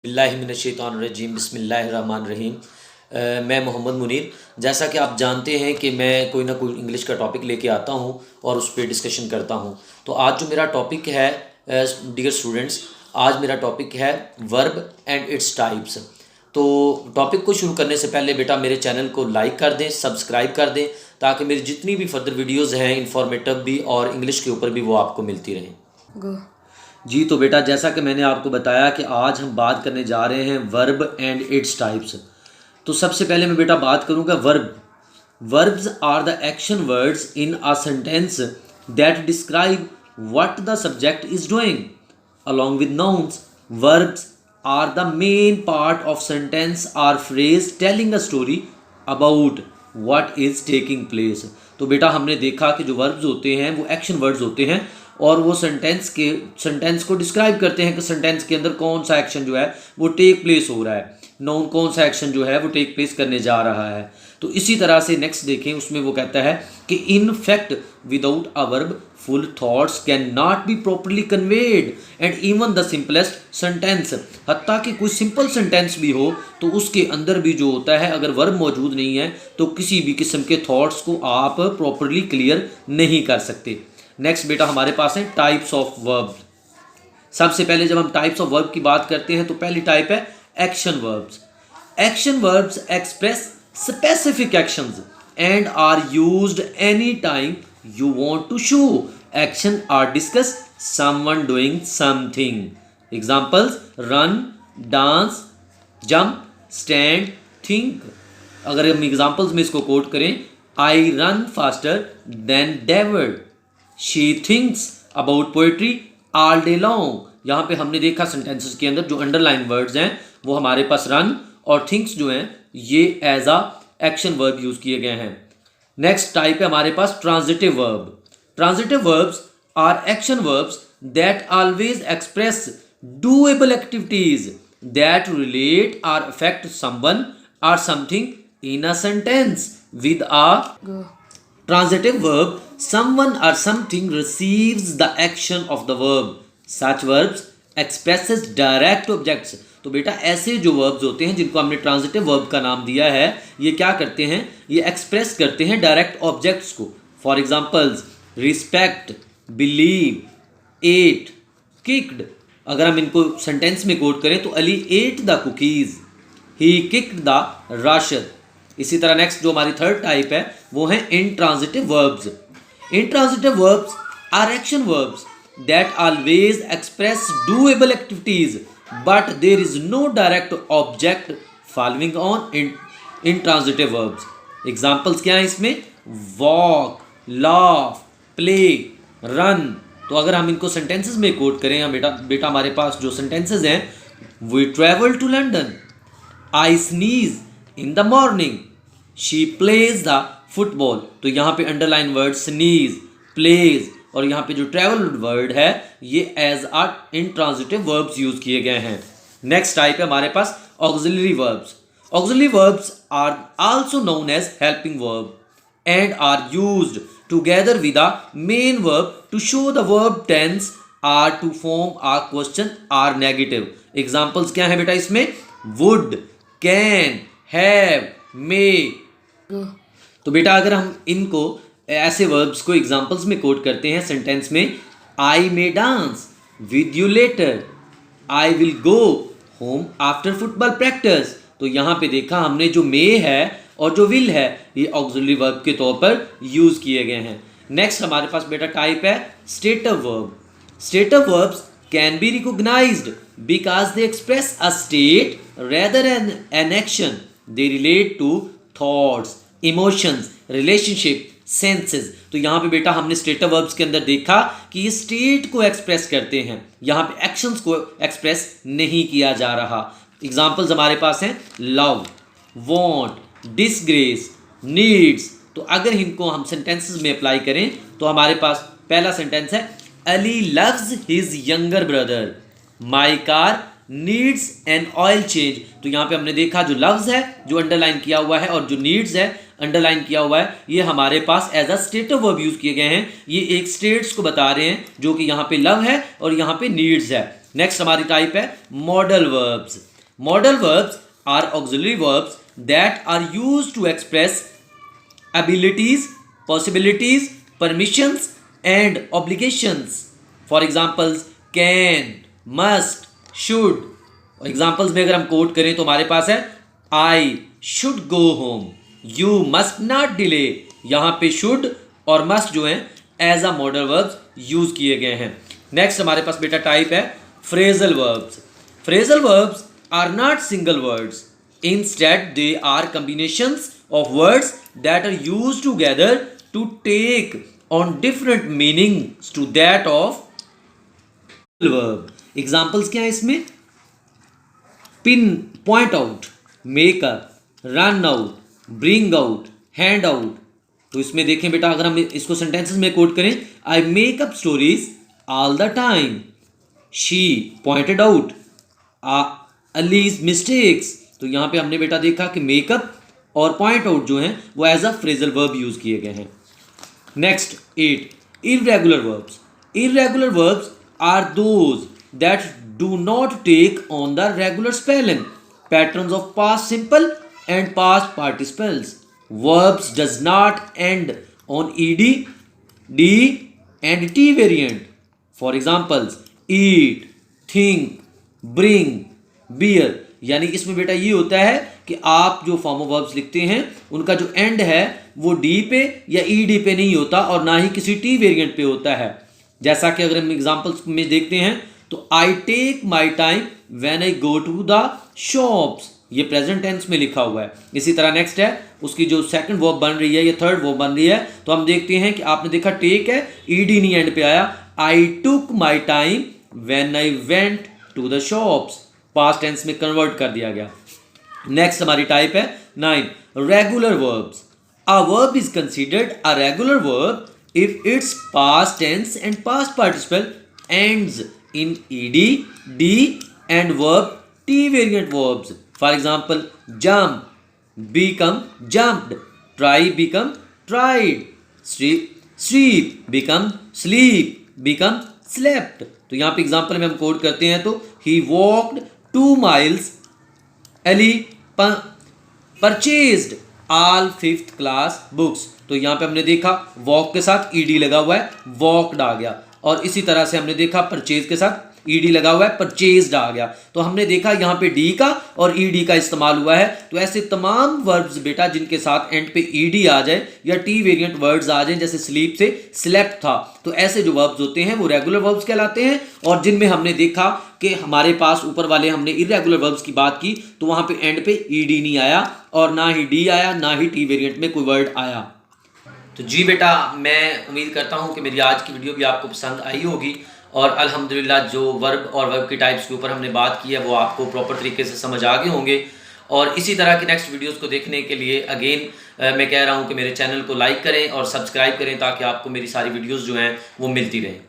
बिस्मिल्लाहिर्रहमानिर्रहीम बिस्मिल्लाहिर्रहमानिर्रहीम। मैं मोहम्मद मुनीर। जैसा कि आप जानते हैं कि मैं कोई ना कोई इंग्लिश का टॉपिक लेके आता हूं और उस पर डिस्कशन करता हूं। तो आज जो मेरा टॉपिक है डियर स्टूडेंट्स, आज मेरा टॉपिक है वर्ब एंड इट्स टाइप्स। तो टॉपिक को शुरू करने से पहले बेटा मेरे चैनल को लाइक कर दें, सब्सक्राइब कर दें, ताकि मेरी जितनी भी फर्दर वीडियोज़ हैं इंफॉर्मेटिव भी और इंग्लिश के ऊपर भी वो आपको मिलती रहें। जी तो बेटा जैसा कि मैंने आपको बताया कि आज हम बात करने जा रहे हैं वर्ब एंड इट्स टाइप्स। तो सबसे पहले मैं बेटा बात करूंगा verb. Verbs are the action words in a sentence that describe what the subject is doing along with nouns. Verbs are the main part of sentence or phrase telling a story about what is taking place. तो बेटा हमने देखा कि जो verbs होते हैं वो action words होते हैं और वो सेंटेंस को डिस्क्राइब करते हैं कि सेंटेंस के अंदर कौन सा एक्शन जो है वो टेक प्लेस हो रहा है, नाउन कौन सा एक्शन जो है वो टेक प्लेस करने जा रहा है। तो इसी तरह से नेक्स्ट देखें, उसमें वो कहता है कि in fact without a verb full thoughts can not be properly conveyed and even the simplest sentence. हत्ता कि कोई सिंपल सेंटेंस भी हो तो उसके अंदर भी जो होता है अगर वर्ब मौजूद नहीं है तो किसी भी किस्म के थॉट्स को आप प्रॉपरली क्लियर नहीं कर सकते। नेक्स्ट बेटा हमारे पास है टाइप्स ऑफ वर्ब। सबसे पहले जब हम टाइप्स ऑफ वर्ब की बात करते हैं तो पहली टाइप है action verbs. Action verbs express specific actions and are used anytime you want to show action or discuss someone doing something. Examples: run, dance, jump, stand, think. अगर हम examples में इसको कोट करें, I run faster than David. She thinks about poetry all day long. यहाँ पे हमने देखा sentences के अंदर जो अंडरलाइन वर्ड्स हैं वो हमारे पास रन और थिंक्स जो हैं ये as a action verb use किए गए हैं। नेक्स्ट टाइप है हमारे पास transitive verb. Transitive verbs are action verbs that always express doable activities that relate or affect someone or something in a sentence with a transitive verb someone or something receives the action of the verb. Such verbs expresses direct objects. तो बेटा ऐसे जो verbs होते हैं जिनको हमने transitive verb का नाम दिया है ये क्या करते हैं, ये एक्सप्रेस करते हैं डायरेक्ट ऑब्जेक्ट्स को। For examples respect, believe, ate, kicked. अगर हम इनको सेंटेंस में कोट करें तो Ali ate the cookies, he kicked the Rashid. इसी तरह नेक्स्ट जो हमारी थर्ड टाइप है वो है intransitive verbs. Intransitive verbs are action verbs that always express doable activities but there is no direct object following on intransitive verbs. Examples क्या हैं इसमें? Walk, laugh, play, run. तो अगर हम इनको सेंटेंसेस में कोट करें या बेटा हमारे पास जो सेंटेंसेस हैं, we travel to London, I sneeze in the morning, she plays the football. तो यहाँ पे अंडरलाइन वर्ड स्नीज, प्लेज और यहाँ पे जो ट्रेवल वर्ड है ये as a intransitive verbs use किए गए हैं। नेक्स्ट टाइप है हमारे पास auxiliary verbs. Auxiliary verbs are also known as helping verb and are used together with the main verb to show the verb tense or to form a question or negative. Examples क्या है बेटा इसमें? Would, can, have, may. तो बेटा अगर हम इनको ऐसे वर्ब्स को एग्जांपल्स में कोट करते हैं सेंटेंस में, I may dance with you later, I will go home after football practice. तो यहाँ पे देखा हमने जो मे है और जो विल है ये ऑक्सिलरी वर्ब के तौर पर यूज किए गए हैं। नेक्स्ट हमारे पास बेटा टाइप है stative verb. Stative verbs can be recognised because they express a state rather an action. They relate to thoughts, emotions, relationship, senses. तो यहाँ पे बेटा हमने स्टेटिव वर्ब्स के अंदर देखा कि ये स्टेट को एक्सप्रेस करते हैं, यहाँ पे एक्शंस को एक्सप्रेस नहीं किया जा रहा। एग्जाम्पल्स हमारे पास हैं लव, वॉन्ट, डिसग्रेस, नीड्स। तो अगर इनको हम सेंटेंसेस में अप्लाई करें तो हमारे पास पहला सेंटेंस है Ali loves his younger brother, my car needs an oil change. तो यहाँ पे हमने देखा जो लव्स है जो अंडरलाइन किया हुआ है और जो नीड्स है अंडरलाइन किया हुआ है ये हमारे पास as a stative verb use किए गए हैं। ये एक स्टेट्स को बता रहे हैं जो कि यहाँ पे लव है और यहाँ पे नीड्स है। नेक्स्ट हमारी टाइप है modal verbs. Modal verbs are auxiliary verbs that are used to express abilities, possibilities, permissions and obligations. For examples, can, must, should. Examples में अगर हम कोट करें तो हमारे पास है I should go home, you must not delay. यहाँ पे शुड और मस्ट जो है as a model verbs use किए गए हैं। नेक्स्ट हमारे पास बेटा टाइप है phrasal verbs. Phrasal verbs are not single words, instead they are combinations of words that are used together to take on different meanings to that of verb. Examples क्या है इसमें? Pin, point out, make up, run out, bring out, hand out. तो इसमें देखें बेटा, अगर हम इसको सेंटेंसेस में कोट करें, I make up stories all the time, she pointed out allies mistakes. तो यहां पे हमने बेटा देखा कि मेकअप और पॉइंट आउट जो है वो as a phrasal verb use किए गए हैं। Next 8 irregular verbs. Irregular verbs are those that do not take on the regular spelling patterns of past simple and past participles. Verbs does not end on ed, d and t variant. For examples, eat, think, bring, bear. यानी इसमें बेटा ये होता है कि आप जो form of verbs लिखते हैं उनका जो एंड है वो डी पे या ईडी पे नहीं होता और ना ही किसी टी वेरिएंट पे होता है। जैसा कि अगर हम एग्जांपल्स में देखते हैं तो I take my time when I go to the shops, ये प्रेजेंट टेंस में लिखा हुआ है। इसी तरह नेक्स्ट है उसकी जो सेकंड वर्ब बन रही है या थर्ड वर्ब बन रही है, तो हम देखते हैं कि आपने देखा टेक है, ईडी नहीं एंड पे आया, I took my time when I went to the shops, past tense में कन्वर्ट कर दिया गया। नेक्स्ट हमारी टाइप है 9 regular verbs. A verb is considered a regular verb if its past tense and past participle ends in ed, d and verb t variant verbs. For example, jump become jumped, try become tried, sleep become sleep become slept. तो यहाँ पे example में हम code करते हैं तो he walked 2 miles, Ali purchased all 5th class books. तो यहाँ पे हमने देखा वॉक के साथ ed लगा हुआ है, वॉकड आ गया, और इसी तरह से हमने देखा परचेज के साथ ईडी लगा हुआ है, परचेज्ड आ गया। तो हमने देखा यहाँ पे डी का और ईडी का इस्तेमाल हुआ है। तो ऐसे तमाम वर्ब्स बेटा जिनके साथ एंड पे ईडी आ जाए या टी वेरिएंट वर्ड्स आ जाए, जैसे स्लीप से स्लेप्ट था, तो ऐसे जो वर्ब्स होते हैं वो रेगुलर वर्ब्स कहलाते हैं। और जिनमें हमने देखा कि हमारे पास ऊपर वाले हमने इर्रेगुलर वर्ब्स की बात की तो वहाँ पे एंड पे ईडी नहीं आया और ना ही डी आया, ना ही टी वेरिएंट में कोई वर्ड आया। तो जी बेटा, मैं उम्मीद करता हूँ कि मेरी आज की वीडियो भी आपको पसंद आई होगी और अल्हम्दुलिल्लाह जो वर्ब और वर्ब की टाइप्स के ऊपर हमने बात की है वो आपको प्रॉपर तरीके से समझ आ गए होंगे। और इसी तरह की नेक्स्ट वीडियोस को देखने के लिए अगेन मैं कह रहा हूँ कि मेरे चैनल को लाइक करें और सब्सक्राइब करें ताकि आपको मेरी सारी वीडियोस जो हैं वो मिलती रहें।